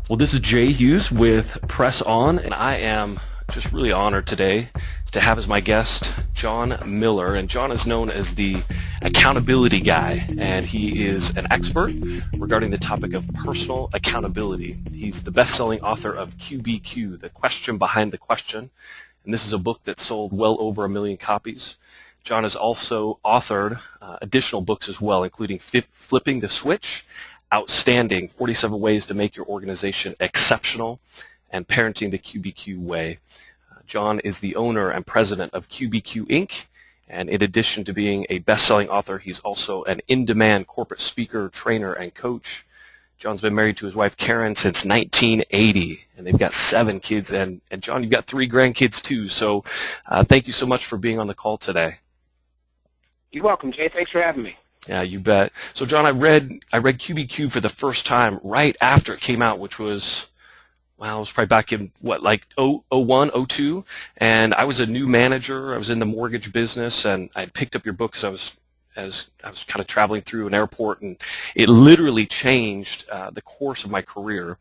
Well, this is Jay Hughes with Press On, and I am just really honored today to have as my guest John Miller. And John is known as the accountability guy, and he is an expert regarding the topic of personal accountability. He's the best-selling author of QBQ, The Question Behind the Question, and this is a book that sold well over 1 million copies. John has also authored additional books as well, including Flipping the Switch, Outstanding, 47 Ways to Make Your Organization Exceptional, and Parenting the QBQ Way. John is the owner and president of QBQ Inc., and in addition to being a best-selling author, he's also an in-demand corporate speaker, trainer, and coach. John's been married to his wife, Karen, since 1980, and they've got 7 kids, and John, you've got 3 grandkids too, so thank you so much for being on the call today. You're welcome, Jay. Thanks for having me. Yeah, you bet. So, John, I read QBQ for the first time right after it came out, which was, well, it was probably back in, like 01, 02, and I was a new manager. I was in the mortgage business, and I had picked up your book because I was kind of traveling through an airport, and it literally changed the course of my career.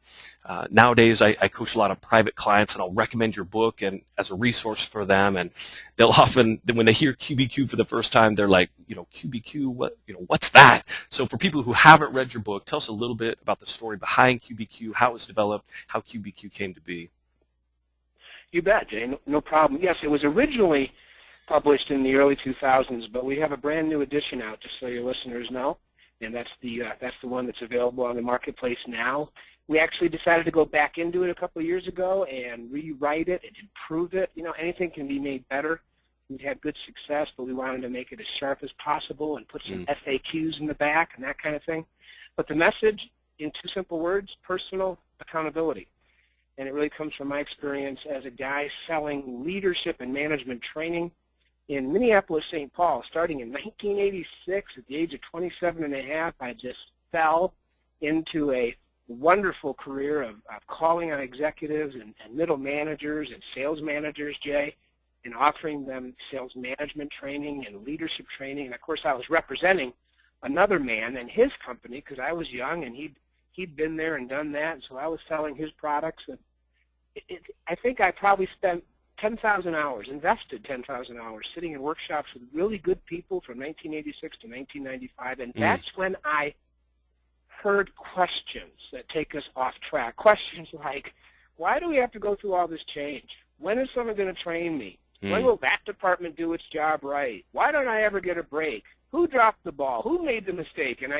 Nowadays, I coach a lot of private clients, and I'll recommend your book and as a resource for them. And they'll often, when they hear QBQ for the first time, they're like, QBQ, what's that? So for people who haven't read your book, tell us a little bit about the story behind QBQ, how it was developed, how QBQ came to be. You bet, Jay. No problem. Yes, it was originally published in the early 2000s, but we have a brand new edition out, just so your listeners know, and that's the one that's available on the marketplace now. We actually decided to go back into it a couple of years ago and rewrite it and improve it. Anything can be made better. We've had good success, but we wanted to make it as sharp as possible and put some FAQs in the back and that kind of thing. But the message, in 2 simple words, personal accountability. And it really comes from my experience as a guy selling leadership and management training in Minneapolis, St. Paul. Starting in 1986, at the age of 27 and a half, I just fell into a wonderful career of calling on executives and middle managers and sales managers, Jay, and offering them sales management training and leadership training. And, of course, I was representing another man and his company because I was young, and he'd been there and done that, and so I was selling his products. And I think I probably spent 10,000 hours, invested 10,000 hours sitting in workshops with really good people from 1986 to 1995, and that's when I heard questions that take us off track. Questions like, why do we have to go through all this change? When is someone going to train me? When will that department do its job right? Why don't I ever get a break? Who dropped the ball? Who made the mistake? And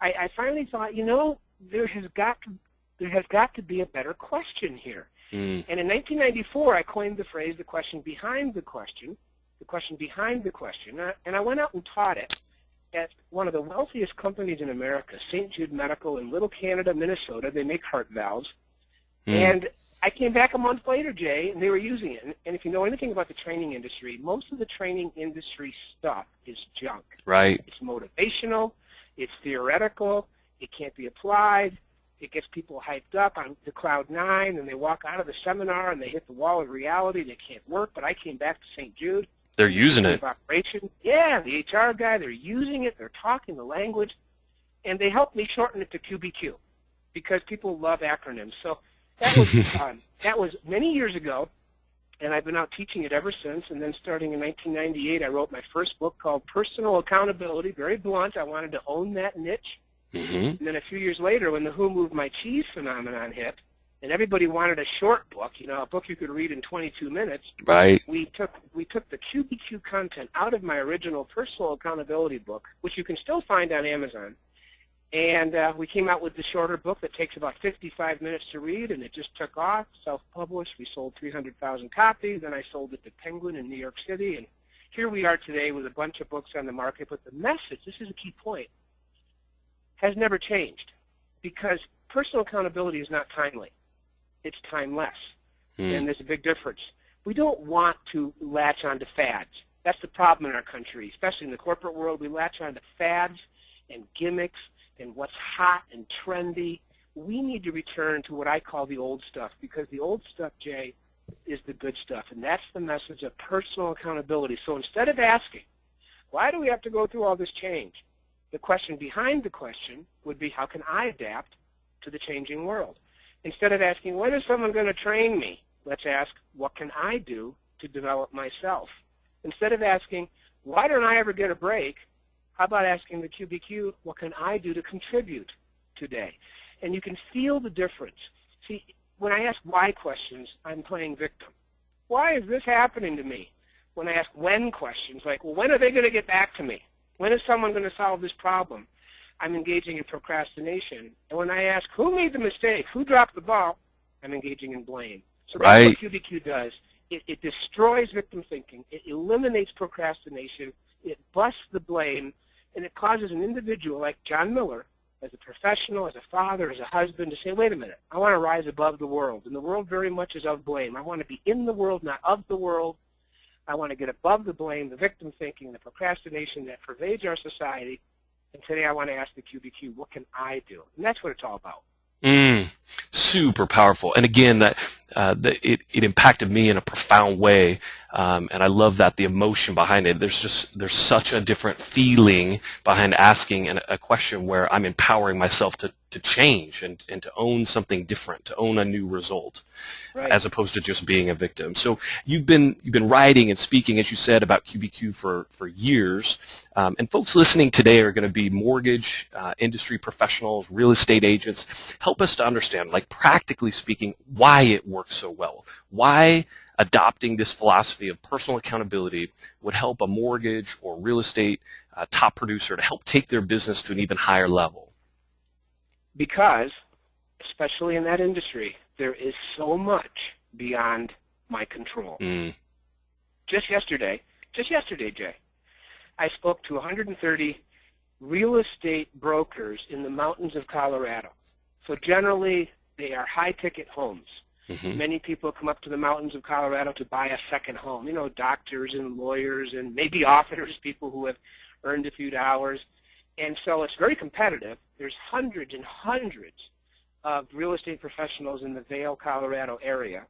I finally thought, there has got to be a better question here. And in 1994, I coined the phrase, the question behind the question, the question behind the question. And I went out and taught it at one of the wealthiest companies in America, St. Jude Medical in Little Canada, Minnesota. They make heart valves. And I came back a month later, Jay, and they were using it. And if you know anything about the training industry, most of the training industry stuff is junk. Right. It's motivational. It's theoretical. It can't be applied. It gets people hyped up on the cloud 9, and they walk out of the seminar, and they hit the wall of reality. They can't work. But I came back to St. Jude. They're using it. Operation. Yeah, the HR guy, they're using it. They're talking the language. And they helped me shorten it to QBQ because people love acronyms. So that was many years ago, and I've been out teaching it ever since. And then starting in 1998, I wrote my first book called Personal Accountability. Very blunt. I wanted to own that niche. And then a few years later, when the Who Moved My Cheese phenomenon hit, and everybody wanted a short book, a book you could read in 22 minutes, right? We took the QBQ content out of my original Personal Accountability book, which you can still find on Amazon, and we came out with the shorter book that takes about 55 minutes to read, and it just took off, self-published. We sold 300,000 copies, then I sold it to Penguin in New York City, and here we are today with a bunch of books on the market. But the message, this is a key point, has never changed, because personal accountability is not timely. It's timeless, and there's a big difference. We don't want to latch onto fads. That's the problem in our country, especially in the corporate world. We latch onto fads and gimmicks and what's hot and trendy. We need to return to what I call the old stuff, because the old stuff, Jay, is the good stuff, and that's the message of personal accountability. So instead of asking, why do we have to go through all this change? The question behind the question would be, how can I adapt to the changing world? Instead of asking, when is someone going to train me? Let's ask, what can I do to develop myself? Instead of asking, why don't I ever get a break? How about asking the QBQ, what can I do to contribute today? And you can feel the difference. See, when I ask why questions, I'm playing victim. Why is this happening to me? When I ask when questions, like, well, when are they going to get back to me? When is someone going to solve this problem? I'm engaging in procrastination. And when I ask who made the mistake, who dropped the ball, I'm engaging in blame. So that's what QBQ does. It destroys victim thinking. It eliminates procrastination. It busts the blame. And it causes an individual like John Miller, as a professional, as a father, as a husband, to say, wait a minute, I want to rise above the world. And the world very much is of blame. I want to be in the world, not of the world. I want to get above the blame, the victim thinking, the procrastination that pervades our society. And today I want to ask the QBQ, what can I do? And that's what it's all about. Super powerful. And again, it impacted me in a profound way. And I love that, the emotion behind it. There's such a different feeling behind asking a question where I'm empowering myself to change and to own something different, to own a new result, right, as opposed to just being a victim. So you've been writing and speaking, as you said, about QBQ for years. And folks listening today are going to be mortgage industry professionals, real estate agents. Help us to understand, like practically speaking, why it works so well. Why adopting this philosophy of personal accountability would help a mortgage or real estate top producer to help take their business to an even higher level. Because, especially in that industry, there is so much beyond my control. Just yesterday, Jay, I spoke to 130 real estate brokers in the mountains of Colorado. So generally, they are high-ticket homes. Many people come up to the mountains of Colorado to buy a second home. You know, doctors and lawyers and maybe authors, people who have earned a few dollars. And so it's very competitive. There's hundreds and hundreds of real estate professionals in the Vail, Colorado area.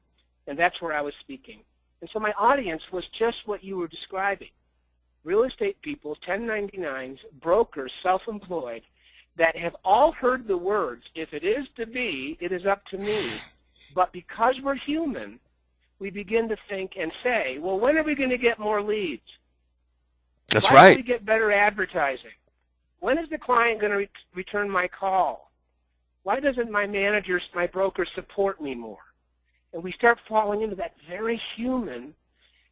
And that's where I was speaking. And so my audience was just what you were describing. Real estate people, 1099s, brokers, self-employed, that have all heard the words, if it is to be, it is up to me. But because we're human, we begin to think and say, well, when are we going to get more leads? That's Why right. don't we get better advertising? When is the client going to return my call? Why doesn't my manager, my broker support me more? And we start falling into that very human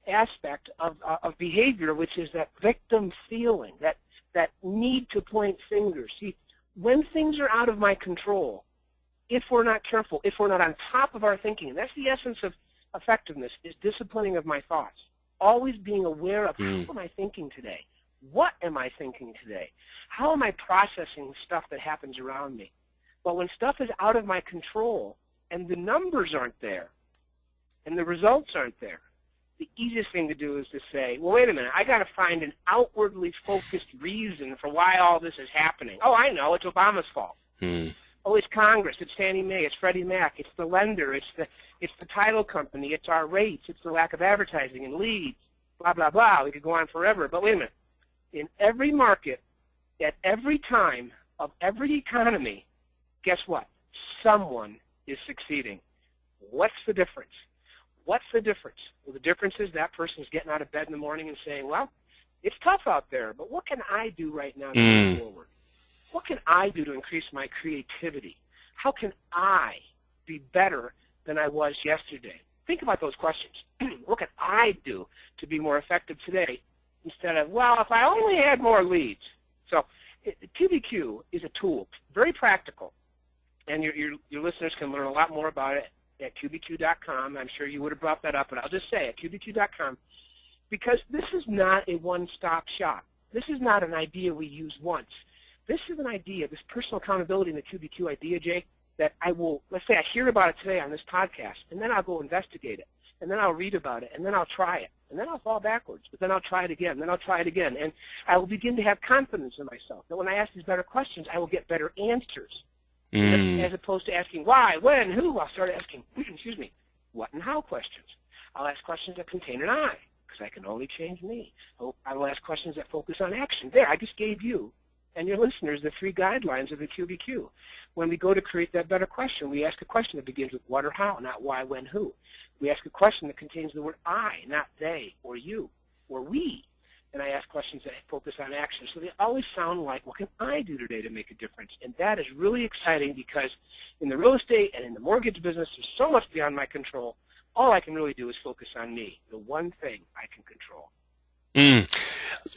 aspect of behavior, which is that victim feeling, that need to point fingers. See, when things are out of my control, if we're not careful, if we're not on top of our thinking, and that's the essence of effectiveness, is disciplining of my thoughts. Always being aware of, how am I thinking today? What am I thinking today? How am I processing stuff that happens around me? But when stuff is out of my control and the numbers aren't there and the results aren't there, the easiest thing to do is to say, well, wait a minute, I got to find an outwardly focused reason for why all this is happening. Oh, I know, it's Obama's fault. Oh, it's Congress, it's Fannie Mae, it's Freddie Mac, it's the lender, it's the title company, it's our rates, it's the lack of advertising and leads, blah, blah, blah. We could go on forever. But wait a minute. In every market, at every time of every economy, guess what? Someone is succeeding. What's the difference? What's the difference? Well, the difference is that person's getting out of bed in the morning and saying, well, it's tough out there, but what can I do right now to move forward? What can I do to increase my creativity? How can I be better than I was yesterday? Think about those questions. What can I do to be more effective today? Instead of, well, if I only had more leads. So QBQ is a tool, very practical, and your listeners can learn a lot more about it at QBQ.com. I'm sure you would have brought that up, but I'll just say at QBQ.com, because this is not a one-stop shop. This is not an idea we use once. This is an idea, this personal accountability in the QBQ idea, Jay, that I will, let's say I hear about it today on this podcast, and then I'll go investigate it, and then I'll read about it, and then I'll try it. And then I'll fall backwards, but then I'll try it again, and then I'll try it again. And I will begin to have confidence in myself that when I ask these better questions, I will get better answers. As opposed to asking why, when, who, I'll start asking, excuse me, what and how questions. I'll ask questions that contain an I, because I can only change me. I will ask questions that focus on action. There, I just gave you and your listeners the 3 guidelines of the QBQ. When we go to create that better question, we ask a question that begins with what or how, not why, when, who. We ask a question that contains the word I, not they or you or we. And I ask questions that focus on action. So they always sound like, what can I do today to make a difference? And that is really exciting because in the real estate and in the mortgage business, there's so much beyond my control. All I can really do is focus on me, the one thing I can control.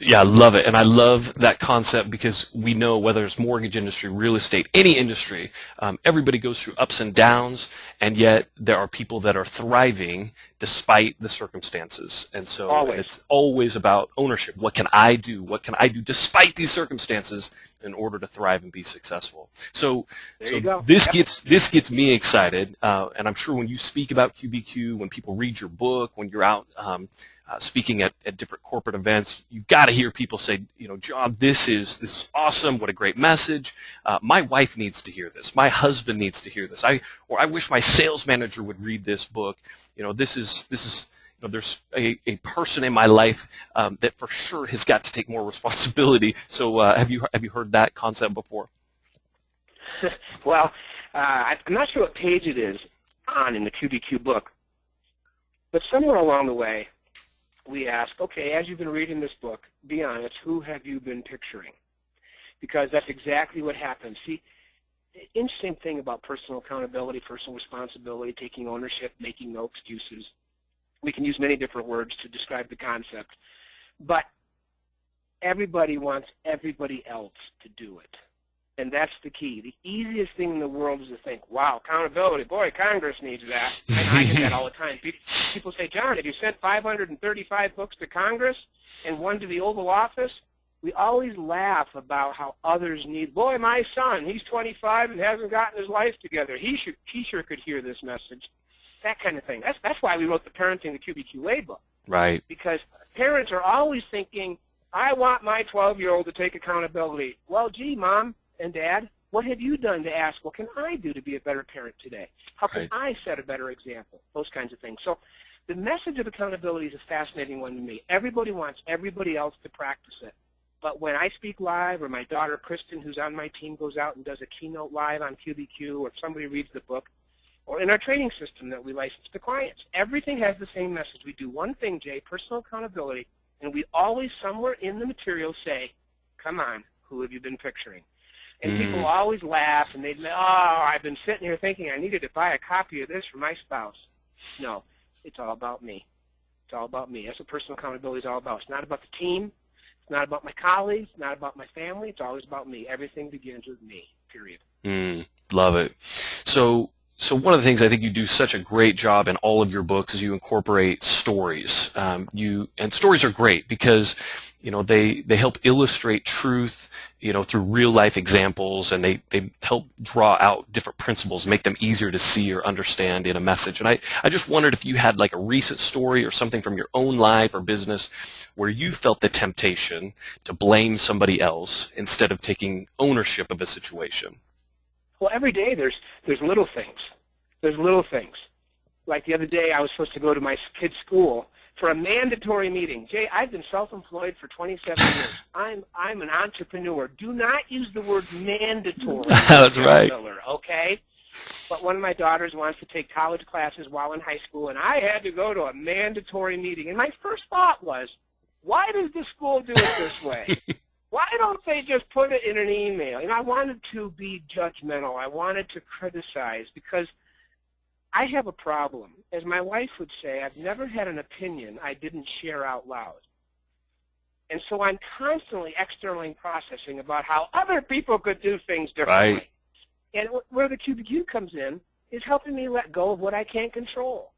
Yeah, I love it. And I love that concept because we know whether it's mortgage industry, real estate, any industry, everybody goes through ups and downs, and yet there are people that are thriving despite the circumstances. And so it's always about ownership. What can I do? What can I do despite these circumstances in order to thrive and be successful? So this gets me excited, and I'm sure when you speak about QBQ, when people read your book, when you're out speaking at different corporate events, you've got to hear people say, John, this is awesome. What a great message. My wife needs to hear this. My husband needs to hear this. I wish my sales manager would read this book. This is there's a person in my life that for sure has got to take more responsibility. So have you heard that concept before? Well, I'm not sure what page it is on in the QBQ book, but somewhere along the way, we ask, okay, as you've been reading this book, be honest, who have you been picturing? Because that's exactly what happens. See, the interesting thing about personal accountability, personal responsibility, taking ownership, making no excuses, we can use many different words to describe the concept, but everybody wants everybody else to do it. And that's the key. The easiest thing in the world is to think, wow, accountability, boy, Congress needs that. And I get that all the time. People say, John, have you sent 535 books to Congress and one to the Oval Office? We always laugh about how others need, boy, my son, he's 25 and hasn't gotten his life together. He sure could hear this message. That kind of thing. That's why we wrote the Parenting the QBQ Way book. Right. Because parents are always thinking, I want my 12-year-old to take accountability. Well, gee, Mom and Dad, what have you done to ask, what can I do to be a better parent today? How can I set a better example? Those kinds of things. So the message of accountability is a fascinating one to me. Everybody wants everybody else to practice it. But when I speak live, or my daughter Kristen, who's on my team, goes out and does a keynote live on QBQ, or if somebody reads the book, or in our training system that we license to clients, everything has the same message. We do one thing, Jay, personal accountability, and we always somewhere in the material say, come on, who have you been picturing? And people always laugh, and they'd say, oh, I've been sitting here thinking I needed to buy a copy of this for my spouse. No, it's all about me. It's all about me. That's what personal accountability is all about. It's not about the team. It's not about my colleagues. It's not about my family. It's always about me. Everything begins with me, period. Love it. So one of the things I think you do such a great job in all of your books is you incorporate stories. And stories are great because they help illustrate truth through real life examples, and they help draw out different principles, make them easier to see or understand in a message. And I just wondered if you had like a recent story or something from your own life or business where you felt the temptation to blame somebody else instead of taking ownership of a situation. Well, every day there's little things. There's little things. Like the other day, I was supposed to go to my kid's school for a mandatory meeting. Jay, I've been self-employed for 27 years. I'm an entrepreneur. Do not use the word mandatory. That's right. Miller, okay? But one of my daughters wants to take college classes while in high school, and I had to go to a mandatory meeting. And my first thought was, why does the school do it this way? Why don't they just put it in an email? I wanted to be judgmental. I wanted to criticize because I have a problem. As my wife would say, I've never had an opinion I didn't share out loud. And so I'm constantly externally processing about how other people could do things differently. Right. And where the QBQ comes in is helping me let go of what I can't control.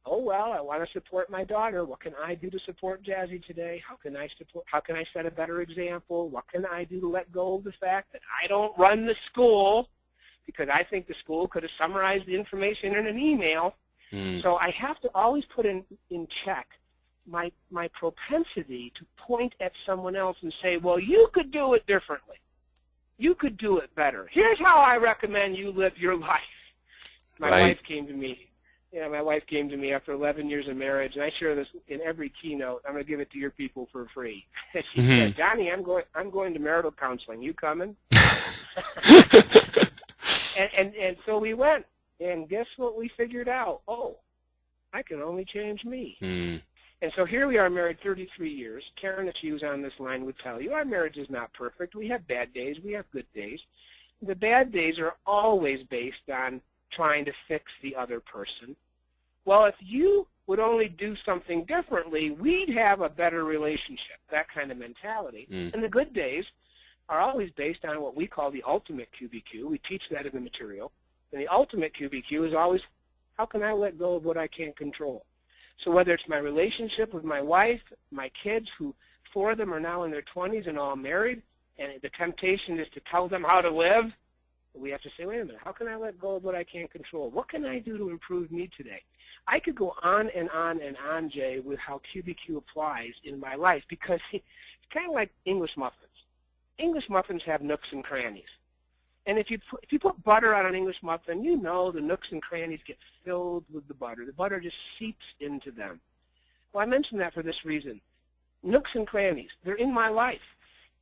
Oh, well, I want to support my daughter. What can I do to support Jazzy today? How can I set a better example? What can I do to let go of the fact that I don't run the school because I think the school could have summarized the information in an email? So I have to always put in check my propensity to point at someone else and say, well, you could do it differently. You could do it better. Here's how I recommend you live your life. My wife came to me my wife came to me after 11 years of marriage, and I share this in every keynote. I'm going to give it to your people for free. She said, Johnny, I'm going to marital counseling. You coming? and so we went, and guess what we figured out? Oh, I can only change me. And so here we are married 33 years. Karen, if she was on this line, would tell you our marriage is not perfect. We have bad days. We have good days. The bad days are always based on trying to fix the other person. Well, if you would only do something differently, we'd have a better relationship, that kind of mentality. And the good days are always based on what we call the ultimate QBQ. We teach that in the material. And the ultimate QBQ is always, how can I let go of what I can't control? So whether it's my relationship with my wife, my kids, who 4 of them are now in their 20s and all married, and the temptation is to tell them how to live, we have to say, wait a minute, how can I let go of what I can't control? What can I do to improve me today? I could go on and on and on, Jay, with how QBQ applies in my life, because it's kind of like English muffins. English muffins have nooks and crannies. And if you put butter on an English muffin, you know the nooks and crannies get filled with the butter. The butter just seeps into them. Well, I mention that for this reason. Nooks and crannies, they're in my life.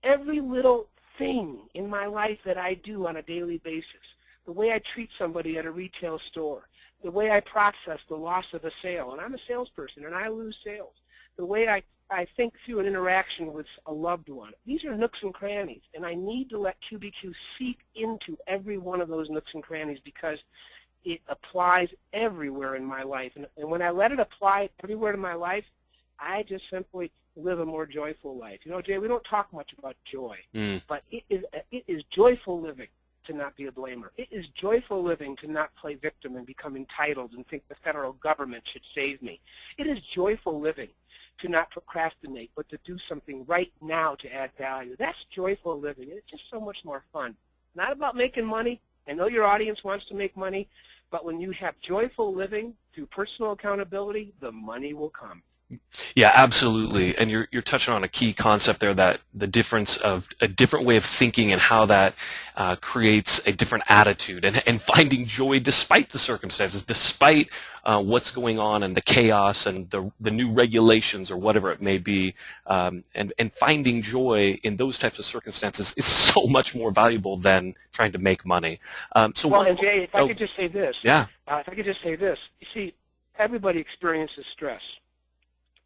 Every little thing in my life that I do on a daily basis, the way I treat somebody at a retail store, the way I process the loss of a sale, and I'm a salesperson and I lose sales, the way I think through an interaction with a loved one. These are nooks and crannies, and I need to let QBQ seep into every one of those nooks and crannies because it applies everywhere in my life. And when I let it apply everywhere in my life, I just simply live a more joyful life. You know, Jay, we don't talk much about joy, but it is joyful living to not be a blamer. It is joyful living to not play victim and become entitled and think the federal government should save me. It is joyful living to not procrastinate, but to do something right now to add value. That's joyful living, and it's just so much more fun. Not about making money. I know your audience wants to make money, but when you have joyful living through personal accountability, the money will come. Yeah, absolutely. And you're touching on a key concept there, that the difference of a different way of thinking and how that creates a different attitude, and finding joy despite the circumstances, despite what's going on and the chaos and the new regulations or whatever it may be, and finding joy in those types of circumstances is so much more valuable than trying to make money. And Jay, if I could just say this. Yeah. If I could just say this. You see, everybody experiences stress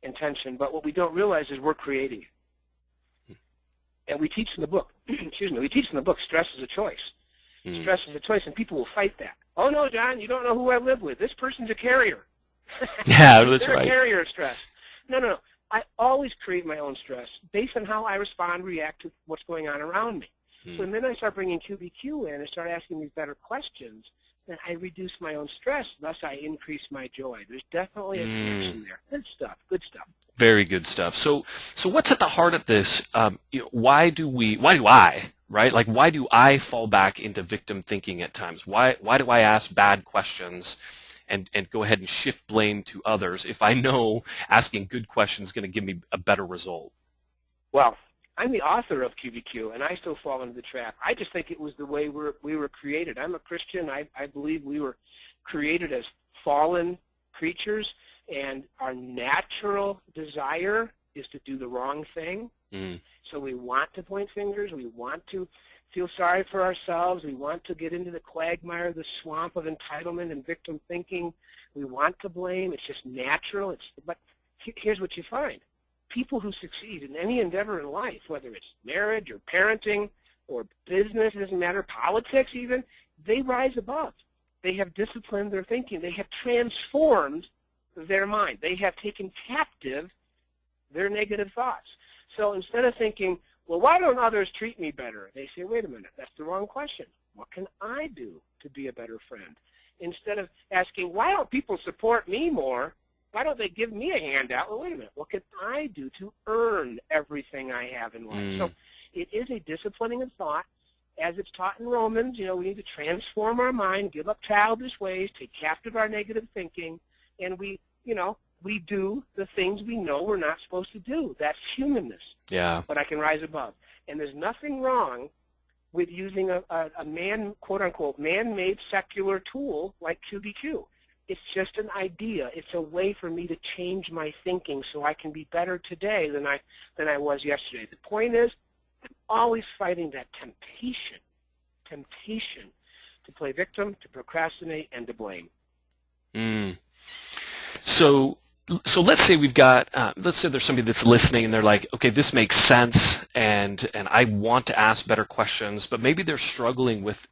and tension, but what we don't realize is we're creating it. And we teach in the book, we teach in the book, stress is a choice. Stress is a choice, and people will fight that. Oh, no, John, you don't know who I live with. This person's a carrier. Yeah, that's They're right. a carrier of stress. No. I always create my own stress based on how I respond, react to what's going on around me. So then I start bringing QBQ in and start asking these better questions, then I reduce my own stress, thus I increase my joy. There's definitely a connection there. Good stuff, good stuff. Very good stuff. So what's at the heart of this? Why do I, right? Like, why do I fall back into victim thinking at times? Why do I ask bad questions and go ahead and shift blame to others if I know asking good questions is going to give me a better result? Well, I'm the author of QBQ, and I still fall into the trap. I just think it was the way we were created. I'm a Christian. I believe we were created as fallen creatures, and our natural desire is to do the wrong thing. So we want to point fingers. We want to feel sorry for ourselves. We want to get into the quagmire, the swamp of entitlement and victim thinking. We want to blame. It's just natural. But here's what you find. People who succeed in any endeavor in life, whether it's marriage or parenting or business, it doesn't matter, politics even, they rise above. They have disciplined their thinking. They have transformed their mind. They have taken captive their negative thoughts. So instead of thinking, well, why don't others treat me better? They say, wait a minute, that's the wrong question. What can I do to be a better friend? Instead of asking, why don't people support me more? Why don't they give me a handout? Well, wait a minute. What can I do to earn everything I have in life? So it is a disciplining of thought. As it's taught in Romans, we need to transform our mind, give up childish ways, take captive our negative thinking, and we do the things we know we're not supposed to do. That's humanness. Yeah. But I can rise above. And there's nothing wrong with using a quote-unquote, man-made secular tool like QBQ. It's just an idea. It's a way for me to change my thinking so I can be better today than I was yesterday. The point is, I'm always fighting that temptation to play victim, to procrastinate, and to blame. So let's say we've got, let's say there's somebody that's listening and they're like, okay, this makes sense, and I want to ask better questions, but maybe they're struggling with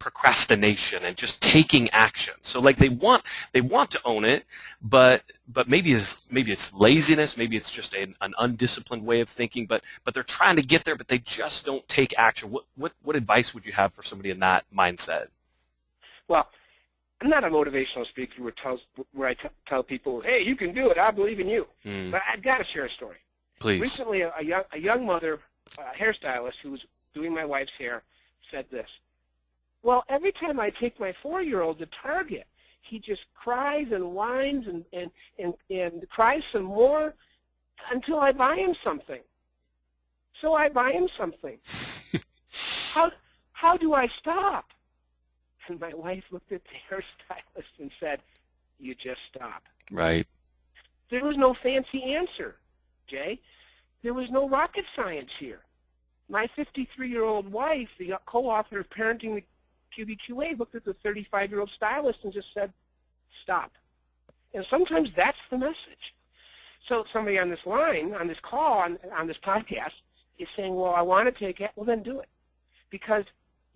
procrastination and just taking action. So like they want to own it, but maybe it's laziness, maybe it's just an undisciplined way of thinking, but they're trying to get there, but they just don't take action. What advice would you have for somebody in that mindset? Well, I'm not a motivational speaker where I tell people, hey, you can do it, I believe in you. But I've got to share a story. Please. Recently, a young mother, a hairstylist who was doing my wife's hair, said this. Well, every time I take my 4-year-old to Target, he just cries and whines and cries some more until I buy him something. So I buy him something. How do I stop? And my wife looked at the hairstylist and said, you just stop. Right. There was no fancy answer, Jay. There was no rocket science here. My 53-year-old wife, the co-author of Parenting the QBQ, looked at the 35-year-old stylist and just said, stop. And sometimes that's the message. So somebody on this line, on this call, on this podcast, is saying, well, I want to take it. Well, then do it. Because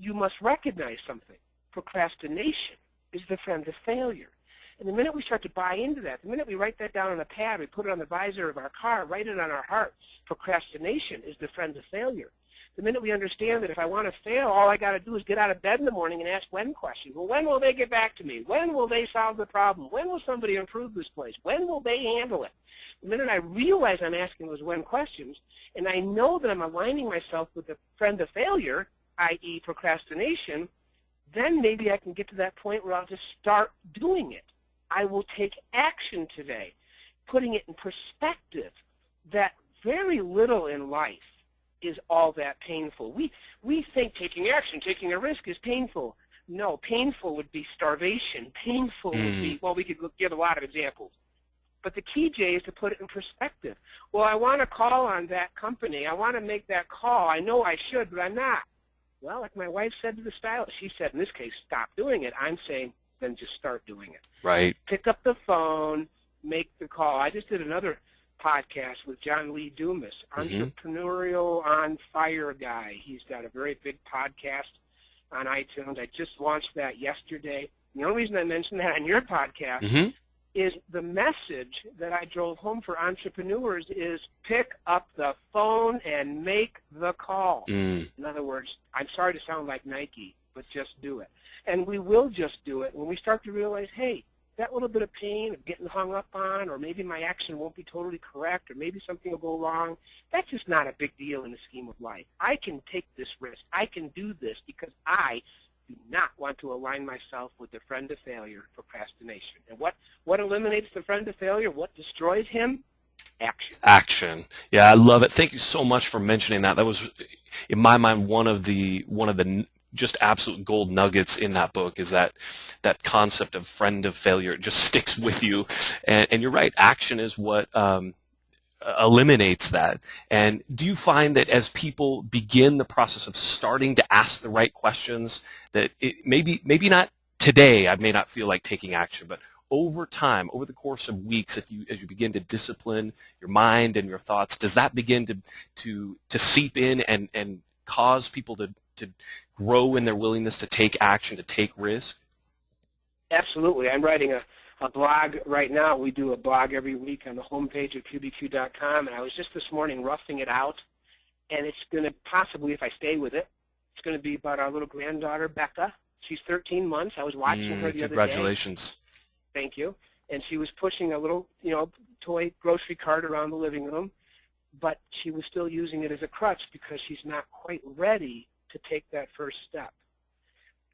you must recognize something. Procrastination is the friend of failure. And the minute we start to buy into that, the minute we write that down on a pad, we put it on the visor of our car, write it on our heart, procrastination is the friend of failure. The minute we understand that if I want to fail, all I got to do is get out of bed in the morning and ask when questions. Well, when will they get back to me? When will they solve the problem? When will somebody improve this place? When will they handle it? The minute I realize I'm asking those when questions, and I know that I'm aligning myself with the friend of failure, i.e. procrastination, then maybe I can get to that point where I'll just start doing it. I will take action today, putting it in perspective that very little in life is all that painful. We think taking action, taking a risk is painful. No, painful would be starvation. Painful would be, well, we could give a lot of examples. But the key, Jay, is to put it in perspective. Well, I want to call on that company. I want to make that call. I know I should, but I'm not. Well, like my wife said to the stylist, she said, in this case, stop doing it. I'm saying, then just start doing it. Right. Pick up the phone, make the call. I just did another podcast with John Lee Dumas, Entrepreneurial on Fire guy. He's got a very big podcast on iTunes. I just launched that yesterday. The only reason I mentioned that on your podcast is the message that I drove home for entrepreneurs is pick up the phone and make the call. In other words, I'm sorry to sound like Nike, but just do it. And we will just do it when we start to realize, hey, that little bit of pain of getting hung up on, or maybe my action won't be totally correct, or maybe something will go wrong, that's just not a big deal in the scheme of life. I can take this risk. I can do this because I do not want to align myself with the friend of failure, procrastination. And what eliminates the friend of failure? What destroys him? Action. Action. Yeah, I love it. Thank you so much for mentioning that. That was, in my mind, one of the just absolute gold nuggets in that book is that concept of friend of failure. It just sticks with you. And you're right, action is what eliminates that. And do you find that as people begin the process of starting to ask the right questions, that it maybe not today, I may not feel like taking action, but over time, over the course of weeks, as you begin to discipline your mind and your thoughts, does that begin to seep in and cause people to grow in their willingness to take action, to take risk? Absolutely. I'm writing a blog right now. We do a blog every week on the homepage of QBQ.com, and I was just this morning roughing it out, and it's going to possibly, if I stay with it, it's going to be about our little granddaughter, Becca. She's 13 months. I was watching her the other day. Congratulations. Thank you. And she was pushing a little, toy grocery cart around the living room, but she was still using it as a crutch because she's not quite ready to take that first step.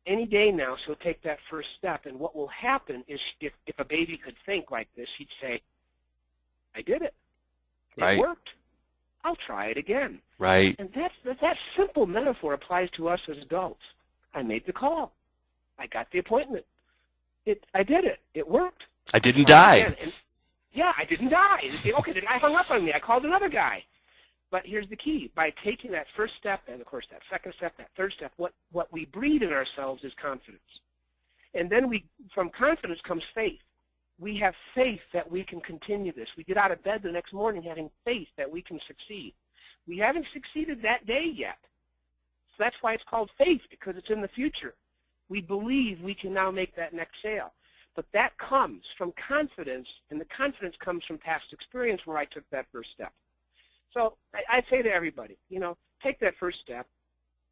Any day now, she'll take that first step, and what will happen is if a baby could think like this, she'd say, I did it. It worked. I'll try it again. Right. And that simple metaphor applies to us as adults. I made the call. I got the appointment. I did it. It worked. I didn't die. Yeah, I didn't die. Okay, the guy hung up on me. I called another guy. But here's the key. By taking that first step, and of course that second step, that third step, what we breed in ourselves is confidence. And then from confidence comes faith. We have faith that we can continue this. We get out of bed the next morning having faith that we can succeed. We haven't succeeded that day yet. So that's why it's called faith, because it's in the future. We believe we can now make that next sale. But that comes from confidence, and the confidence comes from past experience where I took that first step. So I say to everybody, take that first step.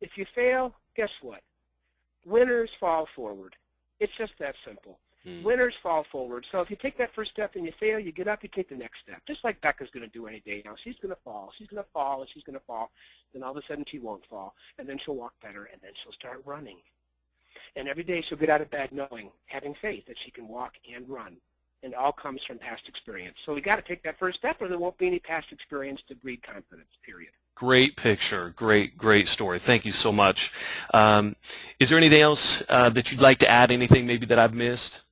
If you fail, guess what? Winners fall forward. It's just that simple. Winners fall forward. So if you take that first step and you fail, you get up, you take the next step. Just like Becca's going to do any day now. She's going to fall. She's going to fall, and she's going to fall. Then all of a sudden she won't fall, and then she'll walk better, and then she'll start running. And every day she'll get out of bed knowing, having faith that she can walk and run. And it all comes from past experience. So we got to take that first step, or there won't be any past experience to breed confidence, period. Great picture. Great story. Thank you so much. Is there anything else that you'd like to add, anything maybe that I've missed?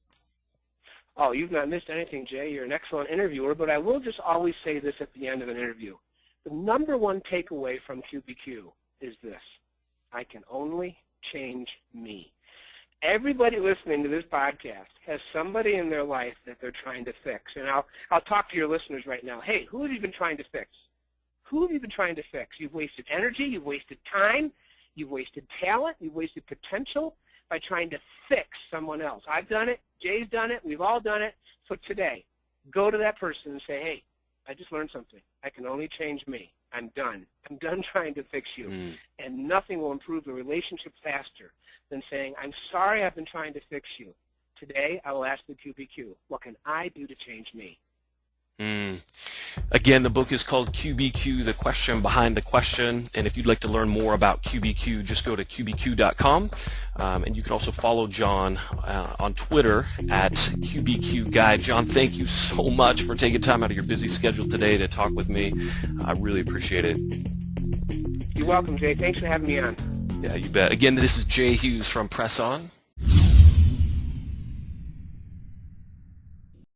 Oh, you've not missed anything, Jay. You're an excellent interviewer, but I will just always say this at the end of an interview. The number one takeaway from QBQ is this: I can only change me. Everybody listening to this podcast has somebody in their life that they're trying to fix. And I'll talk to your listeners right now. Hey, who have you been trying to fix? Who have you been trying to fix? You've wasted energy, you've wasted time, you've wasted talent, you've wasted potential by trying to fix someone else. I've done it, Jay's done it, we've all done it. So today, go to that person and say, hey, I just learned something. I can only change me. I'm done. I'm done trying to fix you. And nothing will improve the relationship faster than saying, I'm sorry I've been trying to fix you. Today, I will ask the QBQ, what can I do to change me? Again, the book is called QBQ, The Question Behind the Question. And if you'd like to learn more about QBQ, just go to QBQ.com. And you can also follow John on Twitter at QBQ Guy. John, thank you so much for taking time out of your busy schedule today to talk with me. I really appreciate it. You're welcome, Jay. Thanks for having me on. Yeah, you bet. Again, this is Jay Hughes from Press On.